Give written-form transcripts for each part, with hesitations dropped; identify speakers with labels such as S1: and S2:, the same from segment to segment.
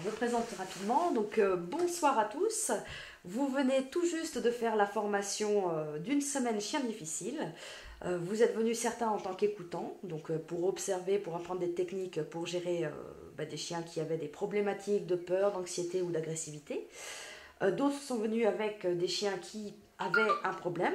S1: je me présente rapidement. Donc, bonsoir à tous. Vous venez tout juste de faire la formation d'une semaine chien difficile. Vous êtes venus certains en tant qu'écoutants, donc pour observer, pour apprendre des techniques pour gérer des chiens qui avaient des problématiques de peur, d'anxiété ou d'agressivité. D'autres sont venus avec des chiens qui avaient un problème.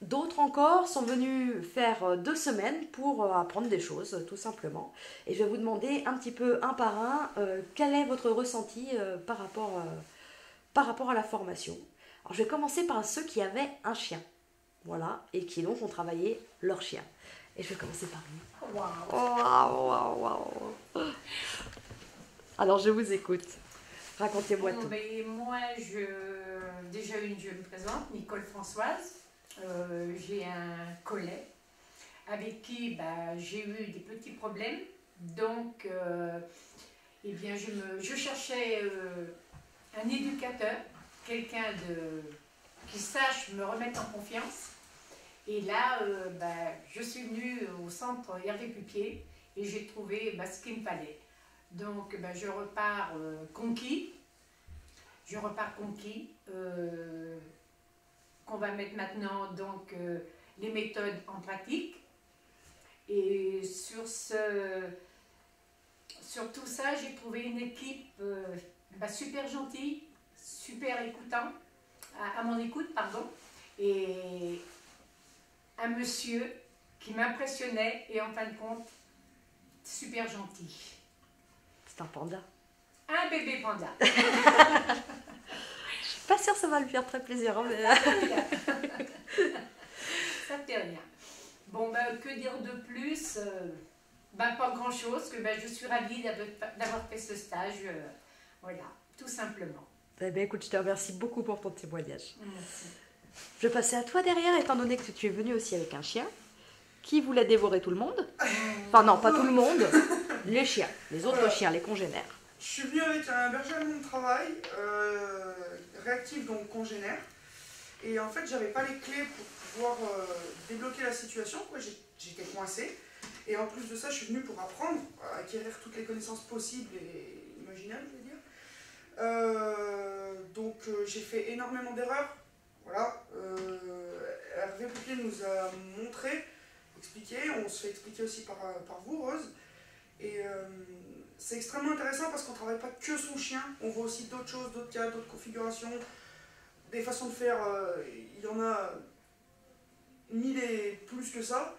S1: D'autres encore sont venus faire 2 semaines pour apprendre des choses, tout simplement. Et je vais vous demander un petit peu, un par un, quel est votre ressenti par rapport à la formation. Alors, je vais commencer par ceux qui avaient un chien, voilà, et qui donc ont travaillé leur chien. Et je vais commencer par lui. Waouh. Alors, je vous écoute. Racontez-moi tout.
S2: Moi, déjà je me présente, Nicole Françoise. J'ai un collet avec qui j'ai eu des petits problèmes. Donc, je cherchais un éducateur, quelqu'un qui sache me remettre en confiance. Et là, je suis venue au centre Hervé Pupier et j'ai trouvé ce qu'il me fallait. Donc, je repars conquis. Qu'on va mettre maintenant donc les méthodes en pratique. Et sur tout ça, j'ai trouvé une équipe super gentille, super écoutant, à mon écoute, pardon, et un monsieur qui m'impressionnait et en fin de compte, super gentil.
S1: C'est un panda.
S2: Un bébé panda.
S1: Je suis pas sûre que ça va lui faire très plaisir. Hein, mais...
S2: Ça fait rien. Bon, que dire de plus? Pas grand chose, que je suis ravie d'avoir fait ce stage. Voilà, tout simplement.
S1: Écoute, je te remercie beaucoup pour ton témoignage.
S2: Merci.
S1: Je vais passer à toi derrière, étant donné que tu es venu aussi avec un chien qui voulait dévorer tout le monde. Enfin non, pas tout le monde, les chiens, les autres chiens, les congénères.
S3: Je suis venu avec un berger allemand de travail, réactif donc congénère. Et en fait, j'avais pas les clés pour pouvoir débloquer la situation. J'étais coincée. Et en plus de ça, je suis venu pour apprendre, acquérir toutes les connaissances possibles et imaginables, je veux dire. Donc j'ai fait énormément d'erreurs. Voilà. Hervé Pupier nous a montré, expliqué. On se fait expliquer aussi par vous, Rose. Et c'est extrêmement intéressant parce qu'on ne travaille pas que son chien, on voit aussi d'autres choses, d'autres cas, d'autres configurations, des façons de faire, il y en a 1000 et plus que ça.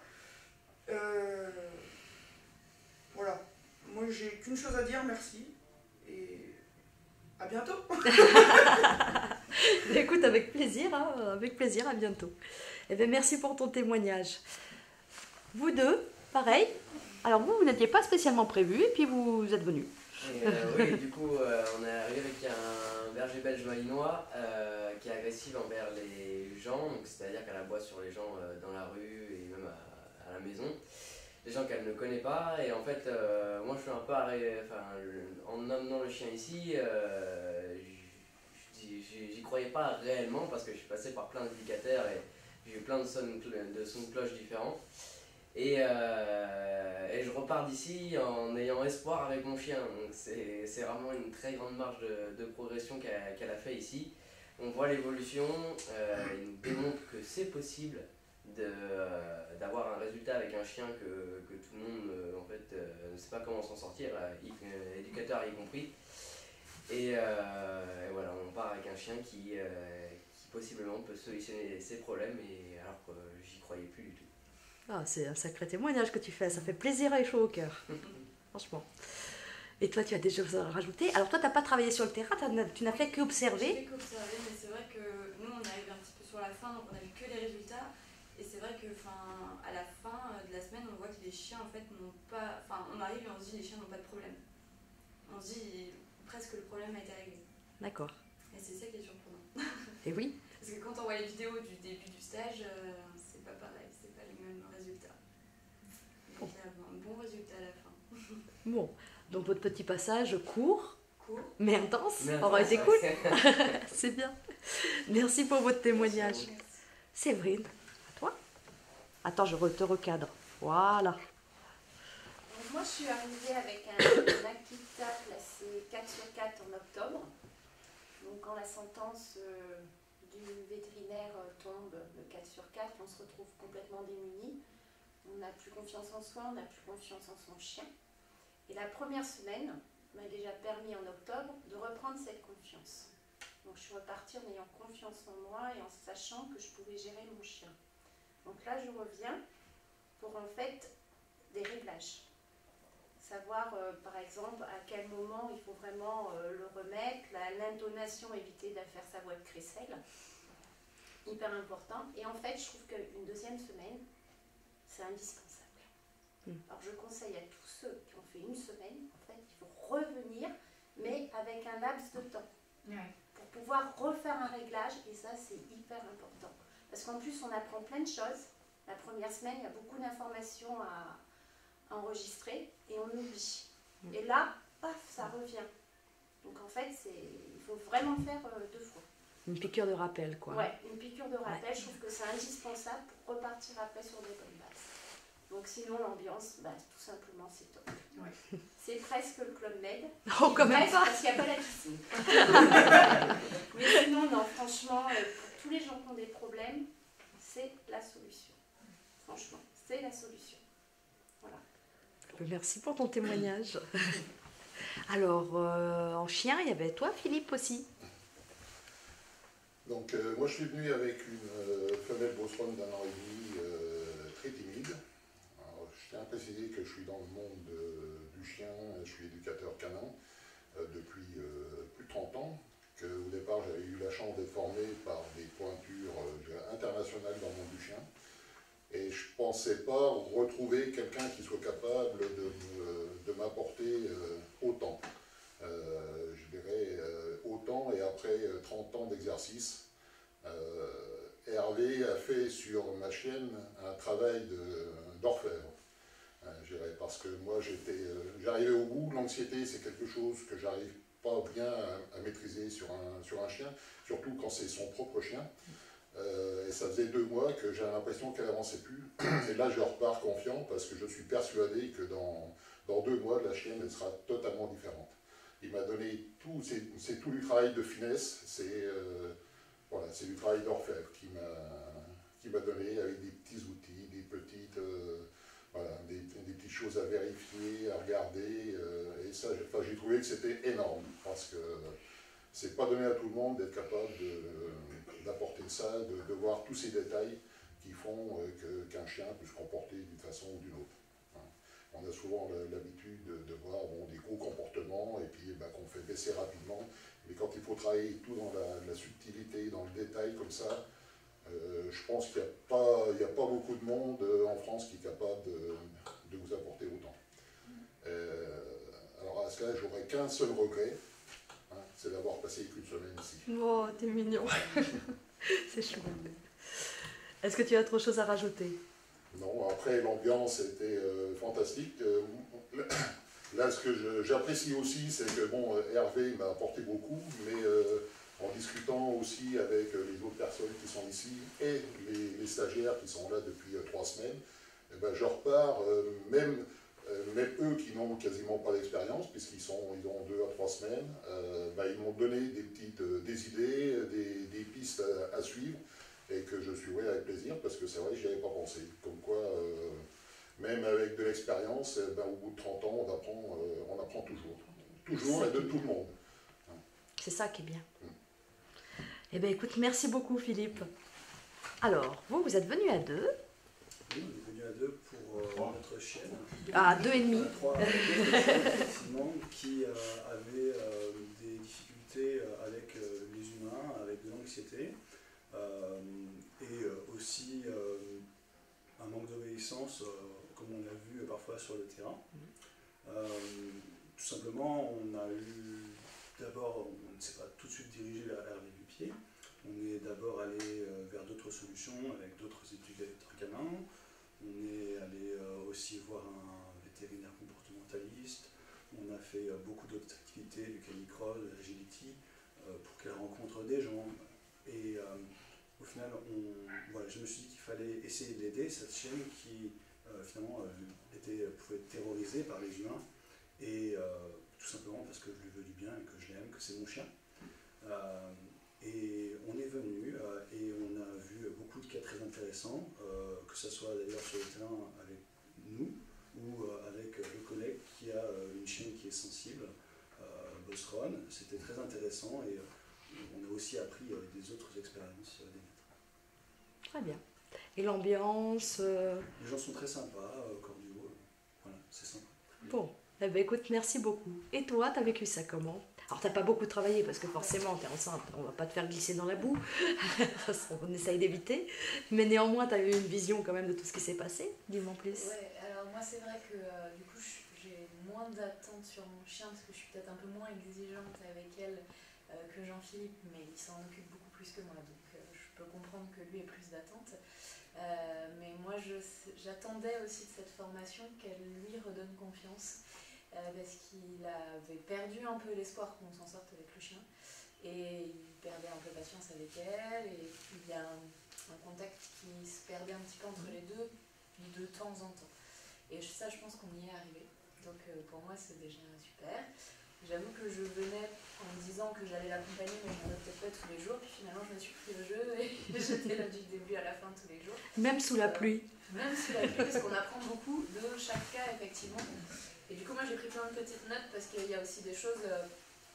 S3: Voilà, moi j'ai qu'une chose à dire, merci, et à bientôt.
S1: Écoute, avec plaisir, à bientôt. Et bien, merci pour ton témoignage. Vous deux, pareil. Alors vous n'étiez pas spécialement prévu et puis vous êtes venus.
S4: Oui, du coup, on est arrivé avec un berger belge malinois qui est agressif envers les gens, c'est-à-dire qu'elle aboie sur les gens dans la rue et même à la maison. Des gens qu'elle ne connaît pas, et en fait, moi je suis un peu en amenant le chien ici, j'y croyais pas réellement parce que je suis passé par plein d'éducateurs et j'ai eu plein de sons de cloche différents. Et je repars d'ici en ayant espoir avec mon chien. Donc c'est vraiment une très grande marge de progression qu'elle a fait ici. On voit l'évolution, il nous démontre que c'est possible d'avoir un résultat avec un chien que tout le monde ne sait pas comment s'en sortir, éducateur y compris. Et voilà, on part avec un chien qui possiblement peut solutionner ses problèmes, alors que j'y croyais plus du tout.
S1: Ah, c'est un sacré témoignage que tu fais, ça fait plaisir et chaud au cœur, franchement. Et toi, tu as des choses à rajouter? Alors toi, tu n'as pas travaillé sur le terrain, tu n'as fait qu'observer.
S5: J'ai fait qu'observer, mais c'est vrai que nous, on arrive un petit peu sur la fin, donc on n'a vu que les résultats. Et c'est vrai que à la fin de la semaine, on voit que les chiens en fait n'ont pas... on arrive et on se dit les chiens n'ont pas de problème. On se dit presque le problème a été réglé.
S1: D'accord.
S5: Et c'est ça qui est surprenant.
S1: Et oui.
S5: Parce que quand on voit les vidéos du début du stage, c'est pas pareil, c'est pas les mêmes résultats. Donc il y a un bon résultat à la fin.
S1: Bon, donc votre petit passage court, mais intense,
S4: Mais
S1: aura été cool.
S4: ouais.
S1: C'est bien. Merci pour votre témoignage. Séverine, à toi. Attends, je te recadre. Voilà.
S6: Moi, je suis arrivée avec un Akita classé 4 sur 4 en octobre. Donc quand la sentence du vétérinaire tombe le 4 sur 4, on se retrouve complètement démuni. On n'a plus confiance en soi, on n'a plus confiance en son chien. Et la première semaine m'a déjà permis en octobre de reprendre cette confiance. Donc je suis repartie en ayant confiance en moi et en sachant que je pouvais gérer mon chien. Donc là je reviens pour en fait des réglages. Savoir par exemple à quel moment il faut vraiment le remettre, l'intonation, éviter de faire sa voix de crécelle. Hyper important. Et en fait je trouve qu'une deuxième semaine c'est indispensable. Alors je conseille à tous ceux qui ont fait une semaine, en fait il faut revenir mais avec un laps de temps.
S2: Ouais.
S6: Pour pouvoir refaire un réglage, et ça c'est hyper important. Parce qu'en plus on apprend plein de choses. La première semaine, il y a beaucoup d'informations à enregistrer et on oublie. Et là, paf, ça revient. Donc en fait, il faut vraiment faire 2 fois.
S1: Une piqûre de rappel, quoi.
S6: Ouais, une piqûre de rappel, je trouve que c'est indispensable pour repartir après sur des bonnes bases. Donc sinon, l'ambiance, bah, tout simplement, c'est top.
S2: Ouais.
S6: C'est presque le Club Med.
S1: Oh, quand même
S6: Presque,
S1: pas.
S6: parce qu'il n'y a pas la piscine. Mais sinon, non, franchement, pour tous les gens qui ont des problèmes, c'est la solution. Franchement, c'est la solution. Voilà.
S1: Merci pour ton témoignage. Alors, en chien, il y avait toi, Philippe, aussi.
S7: Donc, moi, je suis venu avec une femelle Beauceronne d'1 an et demi, très timide. Alors, je tiens à préciser que je suis dans le monde du chien, je suis éducateur canin depuis plus de 30 ans. Au départ, j'avais eu la chance d'être formé par des pointures internationales dans le monde du chien. Et je ne pensais pas retrouver quelqu'un qui soit capable de m'apporter autant. Je dirais autant, et après 30 ans d'exercice, Hervé a fait sur ma chienne un travail d'orfèvre. Je dirais, parce que moi j'arrivais au bout, l'anxiété c'est quelque chose que j'arrive pas bien à maîtriser sur un chien, surtout quand c'est son propre chien. Et ça faisait 2 mois que j'ai l'impression qu'elle n'avançait plus. Et là, je repars confiant parce que je suis persuadé que dans 2 mois, la chienne elle sera totalement différente. Il m'a donné tout, c'est tout du travail de finesse, voilà, c'est du travail d'orfèvre qui m'a donné avec des petits outils, voilà, des petites choses à vérifier, à regarder. Et ça, j'ai trouvé que c'était énorme parce que c'est pas donné à tout le monde d'être capable d'apporter ça, de voir tous ces détails qui font qu'un chien peut se comporter d'une façon ou d'une autre. On a souvent l'habitude de voir des gros comportements et puis qu'on fait baisser rapidement, mais quand il faut travailler tout dans la subtilité, dans le détail comme ça, je pense qu'il n'y a pas beaucoup de monde en France qui est capable de vous apporter autant. Alors à cela, j'aurais qu'un seul regret, c'est d'avoir passé qu'une semaine ici.
S1: Oh, t'es mignon. C'est chou. Est-ce que tu as autre chose à rajouter?
S7: Non, après l'ambiance était fantastique. Là, ce que j'apprécie aussi, c'est que Hervé m'a apporté beaucoup, mais en discutant aussi avec les autres personnes qui sont ici et les stagiaires qui sont là depuis 3 semaines, je repars, même eux qui n'ont quasiment pas d'expérience, puisqu'ils ont 2 à 3 semaines, ils m'ont donné des idées, des pistes à suivre, et que je suivrai avec plaisir, parce que c'est vrai que je n'y avais pas pensé. Comme quoi, même avec de l'expérience, au bout de 30 ans, on apprend toujours. Toujours et de tout le monde.
S1: C'est ça qui est bien. Eh bien écoute, merci beaucoup Philippe. Alors, vous êtes venus à 2.
S8: Oui, on est venu à 2 pour notre chienne.
S1: Ah, 2 et demi.
S8: 3 effectivement, qui avait des difficultés avec les humains, avec de l'anxiété, et aussi un manque d'obéissance, comme on l'a vu parfois sur le terrain. Tout simplement, on a eu d'abord, on ne s'est pas tout de suite dirigé vers Hervé Dupier. On est d'abord allé vers d'autres solutions avec d'autres éducateurs canins. On est allé aussi voir un vétérinaire comportementaliste. On a fait beaucoup d'autres activités, du canicross, de l'agility, pour qu'elle rencontre des gens. Et au final, voilà, je me suis dit qu'il fallait essayer de l'aider, cette chienne qui finalement pouvait être terrorisée autorisé par les humains, et tout simplement parce que je lui veux du bien et que je l'aime, que c'est mon chien. Et on est venu et on a vu beaucoup de cas très intéressants, que ce soit d'ailleurs sur le terrain avec nous ou avec le collègue qui a une chienne qui est sensible, Bosron. C'était très intéressant et on a aussi appris des autres expériences des maîtres.
S1: Très bien. Et l'ambiance
S8: Les gens sont très sympas, cordiaux, voilà, c'est sympa.
S1: Bon, eh ben, écoute, merci beaucoup. Et toi, t'as vécu ça comment? Alors, t'as pas beaucoup travaillé parce que forcément, t'es enceinte, on va pas te faire glisser dans la boue, on essaye d'éviter. Mais néanmoins, t'as eu une vision quand même de tout ce qui s'est passé. Dis-moi en plus.
S5: Ouais, alors moi c'est vrai que du coup j'ai moins d'attentes sur mon chien parce que je suis peut-être un peu moins exigeante avec elle que Jean-Philippe, mais il s'en occupe beaucoup plus que moi, donc je peux comprendre que lui ait plus d'attentes. Mais moi j'attendais aussi de cette formation qu'elle lui redonne confiance. Parce qu'il avait perdu un peu l'espoir qu'on s'en sorte avec le chien et il perdait un peu patience avec elle et il y a un contact qui se perdait un petit peu entre les deux de temps en temps. Et ça, je pense qu'on y est arrivé. Donc pour moi, c'est déjà super. J'avoue que je venais en me disant que j'allais l'accompagner, mais je n'en ai peut-être pas tous les jours. Puis finalement, je me suis pris au jeu et j'étais là du début à la fin tous les jours.
S1: Même sous la pluie.
S5: Même sous la pluie, parce qu'on apprend beaucoup de chaque cas, effectivement. Et du coup, moi, j'ai pris plein de petites notes parce qu'il y a aussi des choses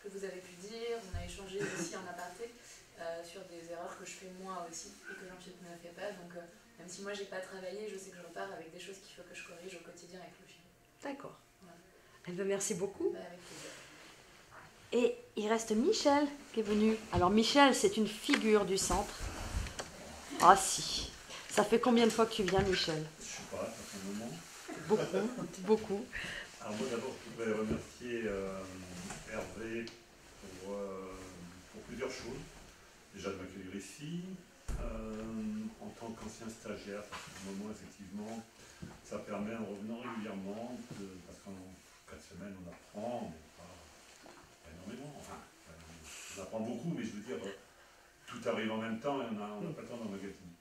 S5: que vous avez pu dire. On a échangé aussi en aparté sur des erreurs que je fais moi aussi et que Jean-Philippe ne fait pas. Donc, même si moi, j'ai pas travaillé, je sais que je repars avec des choses qu'il faut que je corrige au quotidien avec le chien.
S1: D'accord.
S5: Voilà.
S1: Eh ben, merci beaucoup.
S5: Bah, avec plaisir.
S1: Et il reste Michel qui est venu. Alors Michel, c'est une figure du centre. Ah si. Ça fait combien de fois que tu viens, Michel?
S9: Je sais pas, ça fait un moment.
S1: Beaucoup, beaucoup.
S9: Alors moi d'abord, je voudrais remercier Hervé pour plusieurs choses. Déjà de m'accueillir ici. En tant qu'ancien stagiaire, ça fait un moment effectivement, ça permet en revenant régulièrement, parce qu'en 4 semaines on apprend, mais pas énormément. Enfin, on apprend beaucoup, mais je veux dire, tout arrive en même temps et on n'a pas le temps d'emmagasiner.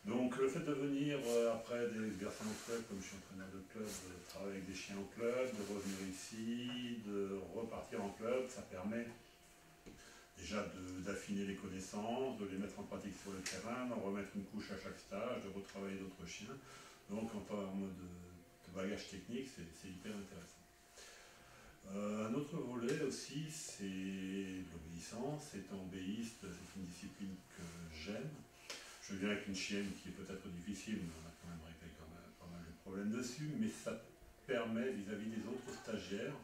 S9: Donc le fait de venir après des exercices en club, comme je suis entraîneur de club, de travailler avec des chiens en club, de revenir ici, de repartir en club, ça permet déjà d'affiner les connaissances, de les mettre en pratique sur le terrain, d'en remettre une couche à chaque stage, de retravailler d'autres chiens. Donc en termes de bagage technique, c'est hyper intéressant. Un autre volet aussi, c'est l'obéissance. Étant obéiste, c'est une discipline que j'aime. Je viens avec une chienne qui est peut-être difficile, mais on a quand même réglé pas mal de problèmes dessus, mais ça permet vis-à-vis des autres stagiaires,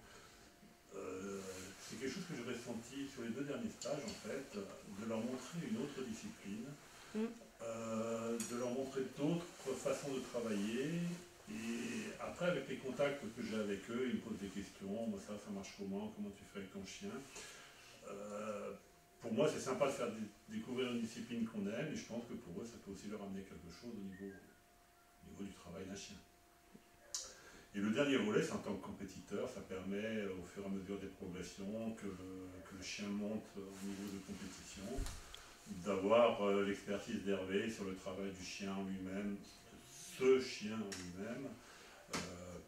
S9: c'est quelque chose que j'ai ressenti sur les 2 derniers stages en fait, de leur montrer une autre discipline, de leur montrer d'autres façons de travailler, et après avec les contacts que j'ai avec eux, ils me posent des questions, ça marche comment tu fais avec ton chien. Pour moi, c'est sympa de faire découvrir une discipline qu'on aime, et je pense que pour eux, ça peut aussi leur amener quelque chose au niveau du travail d'un chien. Et le dernier volet, c'est en tant que compétiteur, ça permet au fur et à mesure des progressions que le chien monte au niveau de compétition, d'avoir l'expertise d'Hervé sur le travail du chien en lui-même, ce chien en lui-même,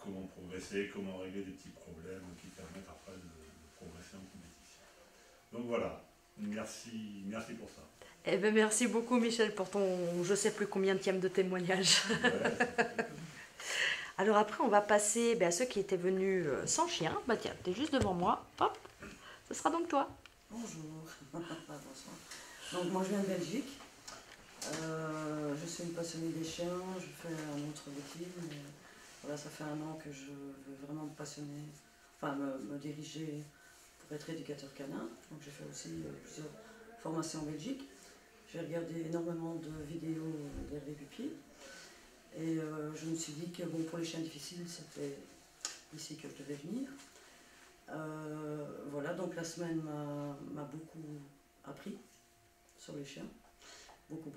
S9: comment progresser, comment régler des petits problèmes qui permettent après de progresser en compétition. Donc voilà. Merci pour ça.
S1: Eh ben, merci beaucoup Michel pour ton je sais plus combienième de témoignage.
S9: Ouais,
S1: Alors après on va passer à ceux qui étaient venus sans chien. Bah tiens, t'es juste devant moi. Hop, ce sera donc toi.
S10: Bonjour. Bonsoir. Donc moi je viens de Belgique. Je suis une passionnée des chiens. Je fais un autre métier. Mais voilà, ça fait 1 an que je veux vraiment me passionner, enfin me diriger pour être éducateur canin. Donc j'ai fait aussi plusieurs formations en Belgique. J'ai regardé énormément de vidéos d'Hervé Pupier. Et je me suis dit que bon, pour les chiens difficiles, c'était ici que je devais venir. Voilà, donc la semaine m'a beaucoup appris sur les chiens. Beaucoup.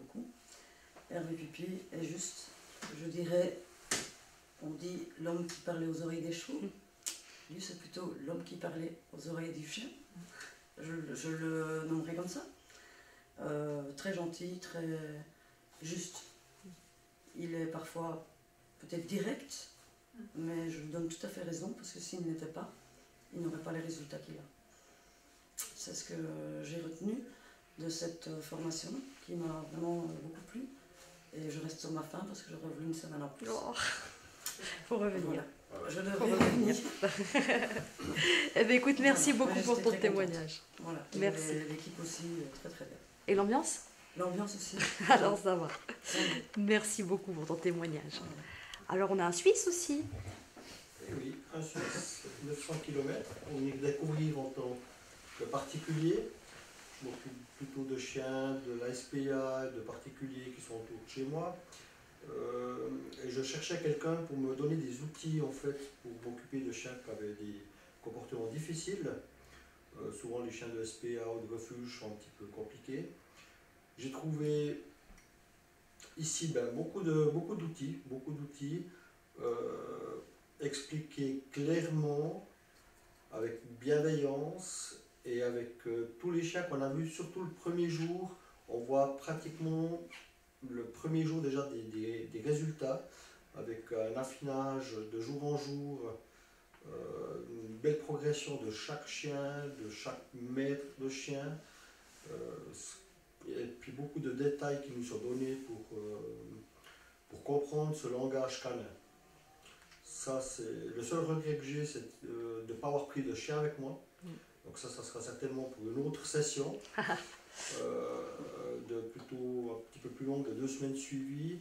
S10: Hervé Pupier est juste, je dirais, on dit l'homme qui parlait aux oreilles des chevaux. Lui, c'est plutôt l'homme qui parlait aux oreilles du chien. Je le nommerai comme ça. Très gentil, très juste. Il est parfois peut-être direct, Mais je lui donne tout à fait raison, parce que s'il n'était pas, il n'aurait pas les résultats qu'il a. C'est ce que j'ai retenu de cette formation, qui m'a vraiment beaucoup plu. Et je reste sur ma faim, parce que j'aurais voulu une semaine en plus.
S1: Oh, faut revenir.
S10: Voilà. Je devrais revenir.
S1: Eh bien, écoute, merci
S10: Voilà.
S1: beaucoup
S10: Ouais,
S1: pour
S10: j'étais
S1: ton
S10: très
S1: témoignage.
S10: Voilà. Et
S1: Merci.
S10: l'équipe aussi, très très bien.
S1: Et l'ambiance?
S10: L'ambiance aussi.
S1: Alors ça va.
S10: Ça va.
S1: Merci beaucoup pour ton témoignage. Alors on a un Suisse aussi.
S11: Eh oui, un Suisse, 900 km. On est découvrir en tant que particulier. Je m'occupe plutôt de chiens, de la SPA, de particuliers qui sont autour de chez moi. Et je cherchais quelqu'un pour me donner des outils en fait pour m'occuper de chiens qui avaient des comportements difficiles. Souvent les chiens de SPA ou de refuge sont un petit peu compliqués. J'ai trouvé ici beaucoup d'outils, expliqués clairement, avec bienveillance et avec tous les chiens qu'on a vus, surtout le premier jour. On voit pratiquement le premier jour déjà des résultats, avec un affinage de jour en jour, une belle progression de chaque chien, de chaque maître de chien, et puis beaucoup de détails qui nous sont donnés pour comprendre ce langage canin. Ça, c'est le seul regret que j'ai, c'est de ne pas avoir pris de chien avec moi. Donc ça sera certainement pour une autre session, de plutôt un petit peu plus longue, de 2 semaines suivies.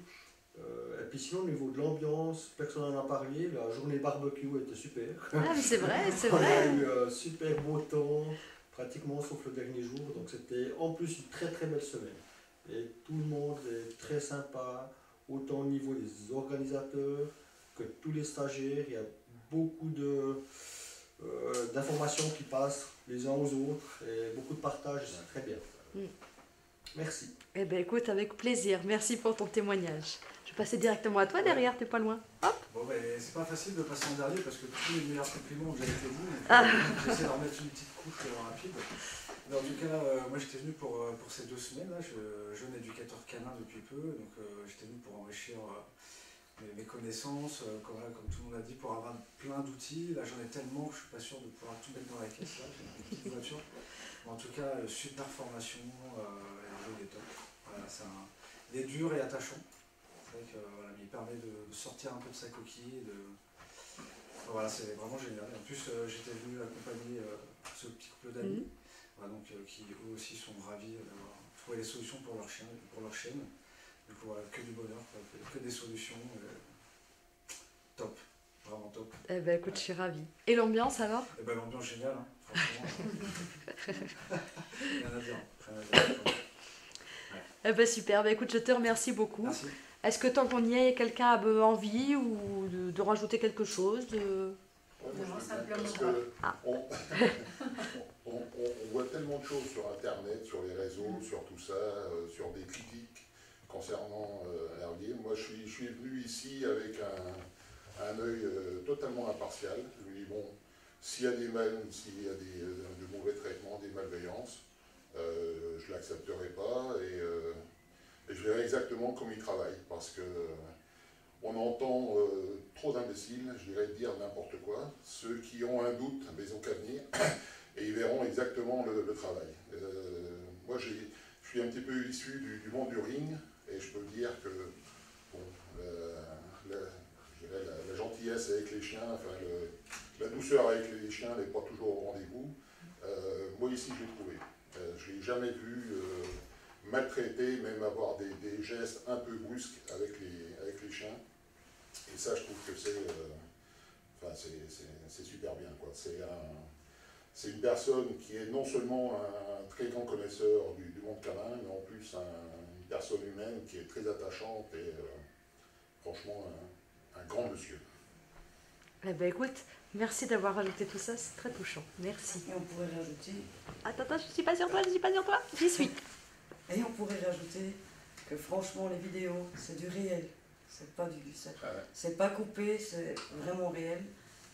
S11: Et puis sinon, au niveau de l'ambiance, personne n'en a parlé, la journée barbecue était super.
S1: Ah mais c'est vrai, c'est
S11: On a
S1: vrai.
S11: eu super beau temps, pratiquement sauf le dernier jour, donc c'était en plus une très très belle semaine. Et tout le monde est très sympa, autant au niveau des organisateurs que tous les stagiaires. Il y a beaucoup d'informations qui passent les uns aux autres et beaucoup de partage, c'est très bien. Merci.
S1: Eh bien écoute, avec plaisir. Merci pour ton témoignage. Je vais passer directement à toi derrière, t'es pas loin. Hop.
S8: Bon, ben, c'est pas facile de passer en dernier parce que tous les meilleurs compliments ont déjà été dit.
S1: Ah.
S8: J'essaie d'en mettre une petite couche rapide. Mais en tout cas, moi j'étais venu pour ces 2 semaines. Là. Jeune éducateur canin depuis peu, donc j'étais venu pour enrichir mes connaissances, comme tout le monde a dit, pour avoir plein d'outils. Là j'en ai tellement que je suis pas sûr de pouvoir tout mettre dans la caisse. Là, j'ai une petite voiture. Mais en tout cas, super formation, il est top. Voilà, il est dur et attachant. C'est vrai que voilà, il permet de sortir un peu de sa coquille. Voilà, c'est vraiment génial. Et en plus, j'étais venu accompagner ce petit couple d'amis, voilà, donc, qui eux aussi sont ravis d'avoir trouvé des solutions pour leur chien et pour leur chienne. Du coup, voilà, que du bonheur, quoi, que des solutions. Top, vraiment top.
S1: Eh ben écoute, je suis ravie. Et l'ambiance alors?
S8: Eh ben, l'ambiance géniale, hein, franchement. Rien à dire. Rien à dire.
S1: Eh ben super, ben écoute, je te remercie beaucoup.
S8: Merci.
S1: Est-ce que tant qu'on y est, quelqu'un a envie ou de rajouter quelque chose de...
S7: Ouais, moi,
S2: Non,
S7: je veux bien,
S2: simplement
S7: parce que on voit tellement de choses sur Internet, sur les réseaux, sur tout ça, sur des critiques concernant Hervier. Moi, je suis venu ici avec un œil totalement impartial. Je me dis, bon, s'il y a de mauvais traitements, des malveillances, je ne l'accepterai pas et je verrai exactement comment ils travaillent, parce que on entend trop d'imbéciles, je dirais, dire n'importe quoi. Ceux qui ont un doute, mais ils n'ont qu'à venir, et ils verront exactement le travail. Moi, je suis un petit peu issu du monde du ring, et je peux dire que bon, je dirais la gentillesse avec les chiens, enfin, la douceur avec les chiens n'est pas toujours au rendez-vous. Moi, ici, je l'ai trouvé. Je ne l'ai jamais vu maltraiter, même avoir des gestes un peu brusques avec les chiens. Et ça, je trouve que c'est super bien, quoi. C'est une personne qui est non seulement un très grand connaisseur du monde canin, mais en plus une personne humaine qui est très attachante et franchement un grand monsieur.
S1: Eh ben écoute, merci d'avoir rajouté tout ça, c'est très touchant. Merci.
S10: Et on pourrait rajouter...
S1: Attends, je suis pas sur toi, j'y suis.
S10: Et on pourrait rajouter que franchement les vidéos, c'est du réel. C'est pas coupé, c'est vraiment réel.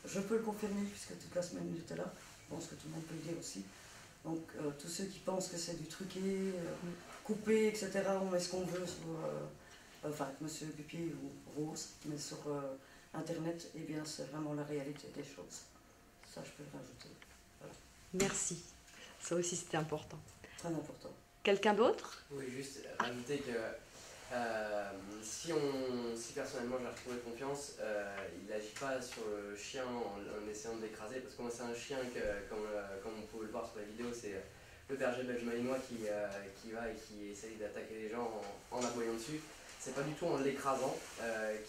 S10: Je peux le confirmer puisque toute la semaine j'étais là. Je pense que tout le monde peut le dire aussi. Donc tous ceux qui pensent que c'est du truqué, coupé, etc., on met ce qu'on veut sur, enfin avec Monsieur Pupier ou Rose, mais sur Internet, eh bien, c'est vraiment la réalité des choses. Ça, je peux le rajouter. Voilà.
S1: Merci. Ça aussi, c'était important.
S10: Très important.
S1: Quelqu'un d'autre?
S4: Oui, juste rajouter que si personnellement j'ai retrouvé confiance, il n'agit pas sur le chien en essayant de l'écraser, parce que moi c'est un chien que, comme on peut le voir sur la vidéo, c'est le berger belge malinois qui va et qui essaye d'attaquer les gens en aboyant dessus. C'est pas du tout en l'écrasant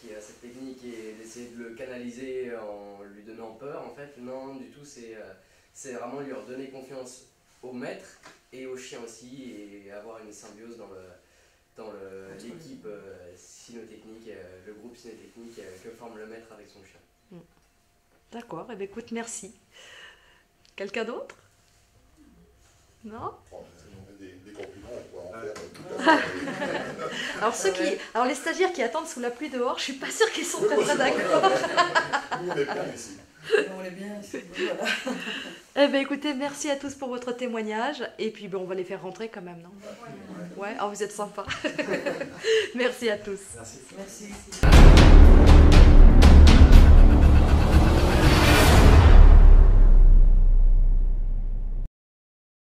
S4: qui a cette technique et d'essayer de le canaliser en lui donnant peur en fait. Non, du tout, c'est vraiment lui redonner confiance au maître et au chien aussi, et avoir une symbiose dans l'équipe cynotechnique, le groupe cynotechnique que forme le maître avec son chien.
S1: D'accord, eh bien, écoute, merci. Quelqu'un d'autre? Non?
S7: Des compliments, on pourrait en faire tout à fait.
S1: Alors les stagiaires qui attendent sous la pluie dehors, je suis pas sûre qu'ils sont très d'accord.
S7: Nous, on est bien ici.
S10: On est bien ici. Voilà.
S1: Eh bien écoutez, merci à tous pour votre témoignage. Et puis on va les faire rentrer quand même, non? Ouais, oh, vous êtes sympas. Merci à tous.
S11: Merci.
S10: Merci.